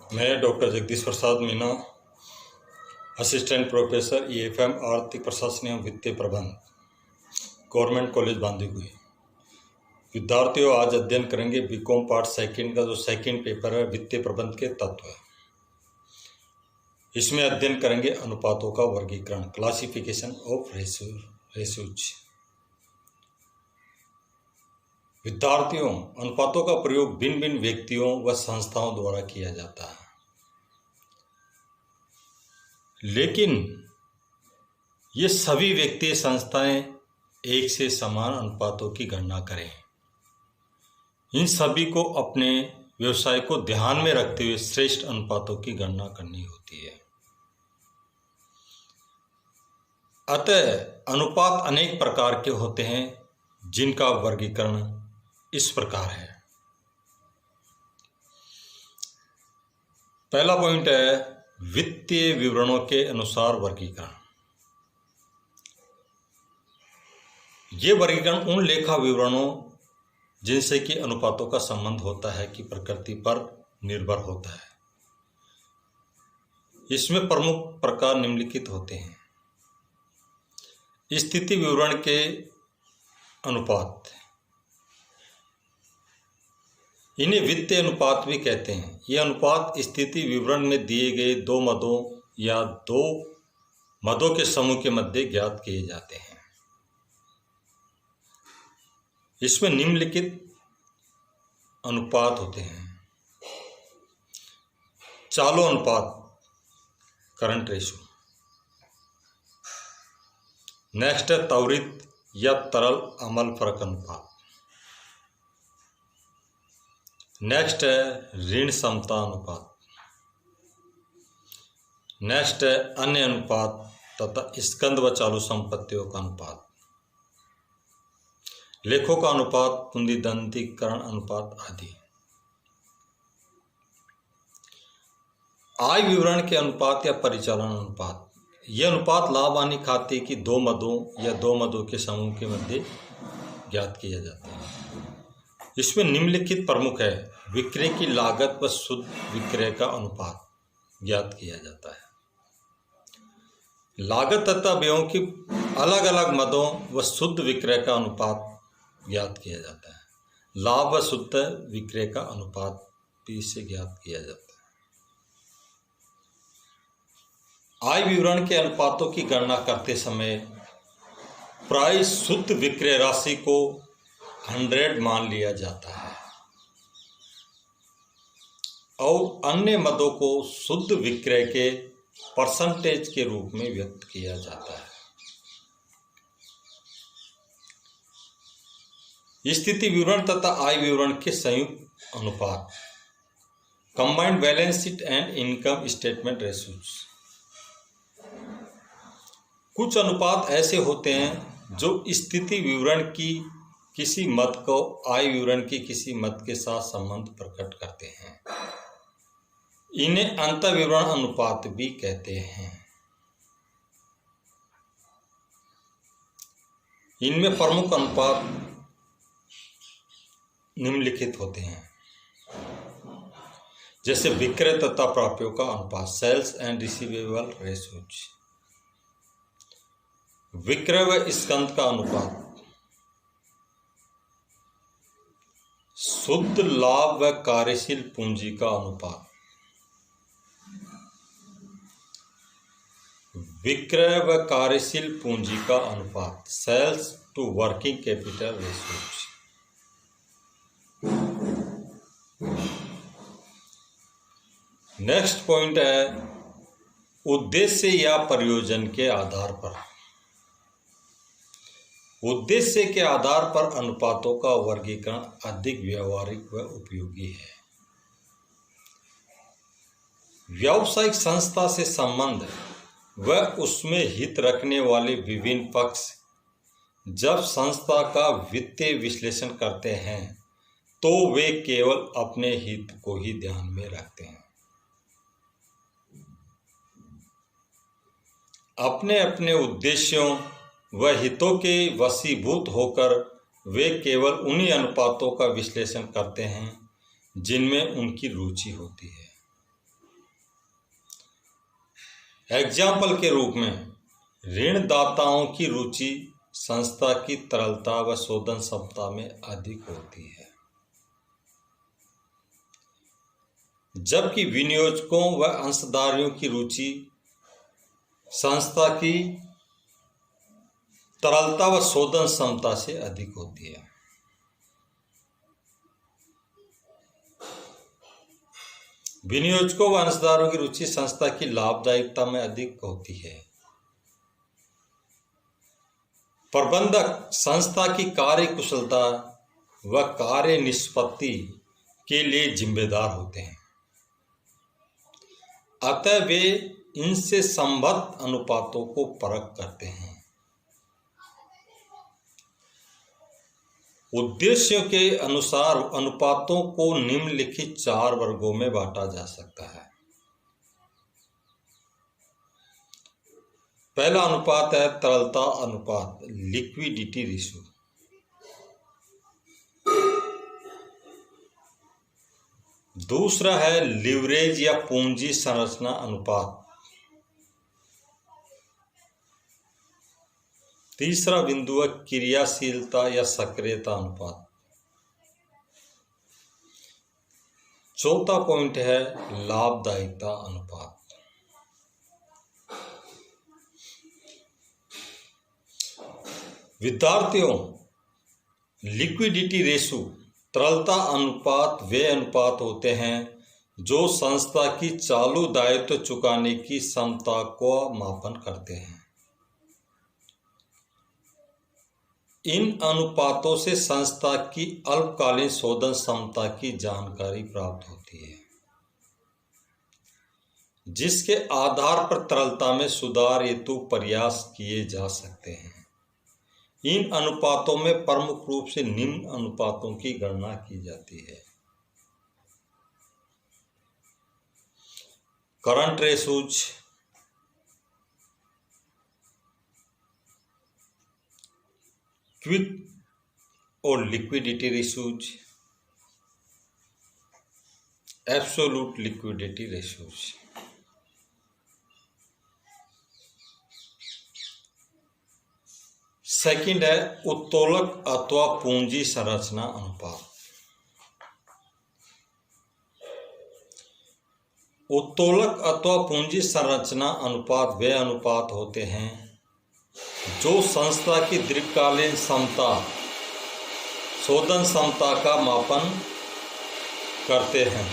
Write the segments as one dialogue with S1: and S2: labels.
S1: मैं doctor Jagdish Prasad Meena, assistant professor EFM आर्थिक प्रशासन एवं वित्तीय प्रबंध, गवर्नमेंट कॉलेज बांदीकुई। विद्यार्थियों, आज अध्ययन करेंगे बीकॉम पार्ट सेकंड का जो सेकंड पेपर है, वित्तीय प्रबंध के तत्व। इसमें अध्ययन करेंगे अनुपातों का वर्गीकरण, क्लासिफिकेशन ऑफ रेशियोज। विद्यार्थियों, अनुपातों का प्रयोग भिन्न भिन्न व्यक्तियों व संस्थाओं द्वारा किया जाता है, लेकिन ये सभी व्यक्ति संस्थाएं एक से समान अनुपातों की गणना करें। इन सभी को अपने व्यवसाय को ध्यान में रखते हुए श्रेष्ठ अनुपातों की गणना करनी होती है। अतः अनुपात अनेक प्रकार के होते हैं, जिनका वर्गीकरण इस प्रकार है। पहला पॉइंट है वित्तीय विवरणों के अनुसार वर्गीकरण। ये वर्गीकरण उन लेखा विवरणों जिनसे कि अनुपातों का संबंध होता है की प्रकृति पर निर्भर होता है। इसमें प्रमुख प्रकार निम्नलिखित होते हैं। स्थिति विवरण के अनुपात, इन्हें वित्तीय अनुपात भी कहते हैं। ये अनुपात स्थिति विवरण में दिए गए दो मदों या दो मदों के समूह के मध्य ज्ञात किए जाते हैं। इसमें निम्नलिखित अनुपात होते हैं। चालू अनुपात, करंट रेशियो। नेक्स्ट है त्वरित या तरल अमल फरक अनुपात। नेक्स्ट है ऋण समता अनुपात। नेक्स्ट है अन्य अनुपात तथा स्कंद व चालू संपत्तियों का अनुपात। लेखों का अनुपात, पुंजीदंतीकरण अनुपात आदि। आय विवरण के अनुपात या परिचालन अनुपात। यह अनुपात लाभ हानि खाते की दो मदों या दो मदों के समूह के मध्य ज्ञात किया जाता है। इसमें निम्नलिखित प्रमुख है। विक्रय की लागत व शुद्ध विक्रय का अनुपात ज्ञात किया जाता है। लागत तथा व्ययों की अलग अलग मदों व शुद्ध विक्रय का अनुपात ज्ञात किया जाता है। लाभ व शुद्ध विक्रय का अनुपात भी इससे ज्ञात किया जाता है। आय विवरण के अनुपातों की गणना करते समय प्राय शुद्ध विक्रय राशि को 100 मान लिया जाता है और अन्य मदों को शुद्ध विक्रय के परसेंटेज के रूप में व्यक्त किया जाता है। स्थिति विवरण तथा आय विवरण के संयुक्त अनुपात, combined balance sheet and income statement ratios. कुछ अनुपात ऐसे होते हैं जो स्थिति विवरण की किसी मद को आय विवरण की किसी मद के साथ संबंध प्रकट करते हैं। इन्हें अंतर विवरण अनुपात भी कहते हैं। इनमें प्रमुख अनुपात निम्नलिखित होते हैं, जैसे विक्रय तथा प्राप्यों का अनुपात, सेल्स एंड रिसीवेबल रेशियोज। विक्रय व स्कंद का अनुपात, शुद्ध लाभ व कार्यशील पूंजी का अनुपात, विक्रय व कार्यशील पूंजी का अनुपात, sales to working capital ratios. Next point है उद्देश्य या प्रयोजन के आधार पर। उद्देश्य के आधार पर अनुपातों का वर्गीकरण अधिक व्यावहारिक व उपयोगी है। व्यावसायिक संस्था से संबंध व उसमें हित रखने वाले विभिन्न पक्ष जब संस्था का वित्तीय विश्लेषण करते हैं तो वे केवल अपने हित को ही ध्यान में रखते हैं। अपने अपने उद्देश्यों व हितों के वशीभूत होकर वे केवल उन्हीं अनुपातों का विश्लेषण करते हैं जिनमें उनकी रुचि होती है। एग्जाम्पल के रूप में ऋणदाताओं की रुचि संस्था की तरलता व शोधन क्षमता में अधिक होती है, जबकि विनियोजकों व अंशधारियों की रुचि संस्था की तरलता व शोधन क्षमता से अधिक होती है। विनियोजकों व अंशधारों की रुचि संस्था की लाभदायिकता में अधिक होती है। प्रबंधक संस्था की कार्य कुशलता व कार्य निष्पत्ति के लिए जिम्मेदार होते हैं, अतः वे इनसे संबद्ध अनुपातों को परख करते हैं। उद्देश्यों के अनुसार अनुपातों को निम्नलिखित 4 वर्गों में बांटा जा सकता है। पहला अनुपात है तरलता अनुपात, लिक्विडिटी रेशियो। दूसरा है लीवरेज या पूंजी संरचना अनुपात। तीसरा बिंदु है क्रियाशीलता या सक्रियता अनुपात। चौथा पॉइंट है लाभदायिकता अनुपात। विद्यार्थियों, लिक्विडिटी रेशियो तरलता अनुपात वे अनुपात होते हैं जो संस्था की चालू दायित्व चुकाने की क्षमता को मापन करते हैं। इन अनुपातों से संस्था की अल्पकालीन शोधन क्षमता की जानकारी प्राप्त होती है, जिसके आधार पर तरलता में सुधार हेतु प्रयास किए जा सकते हैं। इन अनुपातों में प्रमुख रूप से निम्न अनुपातों की गणना की जाती है। करंट रेशोज, क्विक और liquidity ratios, absolute liquidity ratios. Second है उत्तोलक अथवा पूंजी संरचना अनुपात। उत्तोलक अथवा पूंजी संरचना अनुपात वे अनुपात होते हैं जो संस्था की दीर्घकालीन क्षमता, शोधन क्षमता का मापन करते हैं।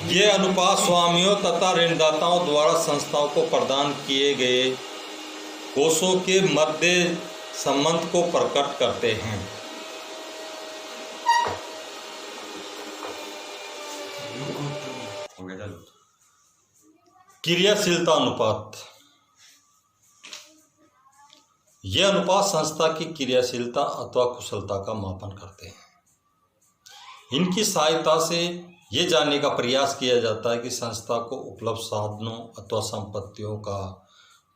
S1: ये अनुपात स्वामियों तथा ऋणदाताओं द्वारा संस्थाओं को प्रदान किए गए कोषों के मध्य संबंध को प्रकट करते हैं। क्रियाशीलता अनुपात, यह अनुपात संस्था की क्रियाशीलता अथवा कुशलता का मापन करते हैं। इनकी सहायता से ये जानने का प्रयास किया जाता है कि संस्था को उपलब्ध साधनों अथवा संपत्तियों का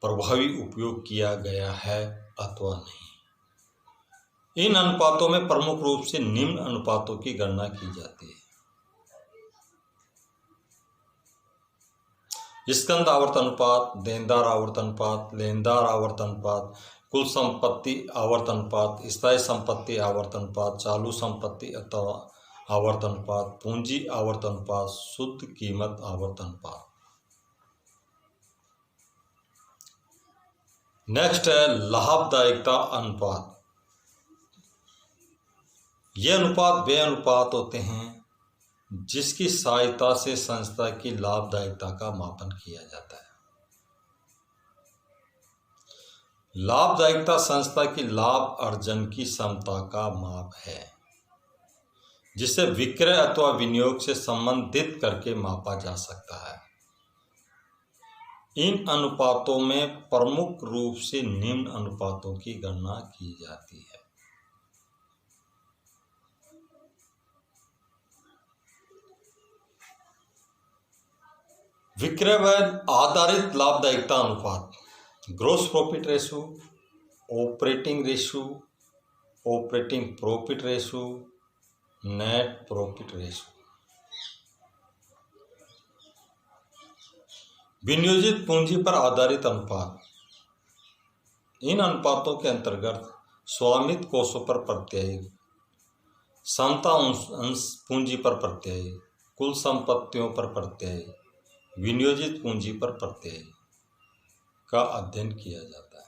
S1: प्रभावी उपयोग किया गया है अथवा नहीं। इन अनुपातों में प्रमुख रूप से निम्न अनुपातों की गणना की जाती है। स्कंद आवर्त अनुपात, देनदार आवर्त अनुपात, लेनदार आवर्त अनुपात, कुल संपत्ति आवर्त अनुपात, स्थायी संपत्ति आवर्त अनुपात, चालू संपत्ति अथवा आवर्त अनुपात, पूंजी आवर्त अनुपात, शुद्ध कीमत आवर्त अनुपात। नेक्स्ट है लाभदायिकता अनुपात। ये अनुपात वे अनुपात होते हैं जिसकी सहायता से संस्था की लाभदायिकता का मापन किया जाता है। लाभदायिकता संस्था की लाभ अर्जन की क्षमता का माप है, जिसे विक्रय अथवा विनियोग से संबंधित करके मापा जा सकता है। इन अनुपातों में प्रमुख रूप से निम्न अनुपातों की गणना की जाती है। विक्रय आधारित लाभदायिकता अनुपात, gross profit ratio, operating ratio, operating profit ratio, net profit ratio. विनियोजित पूंजी पर आधारित अनुपात। इन अनुपातों के अंतर्गत स्वामित्व कोषों पर प्रत्यय, समता अंश पूंजी पर प्रत्यय, कुल संपत्तियों पर प्रत्यय, विनियोजित पूंजी पर प्रत्यय का अध्ययन किया जाता है।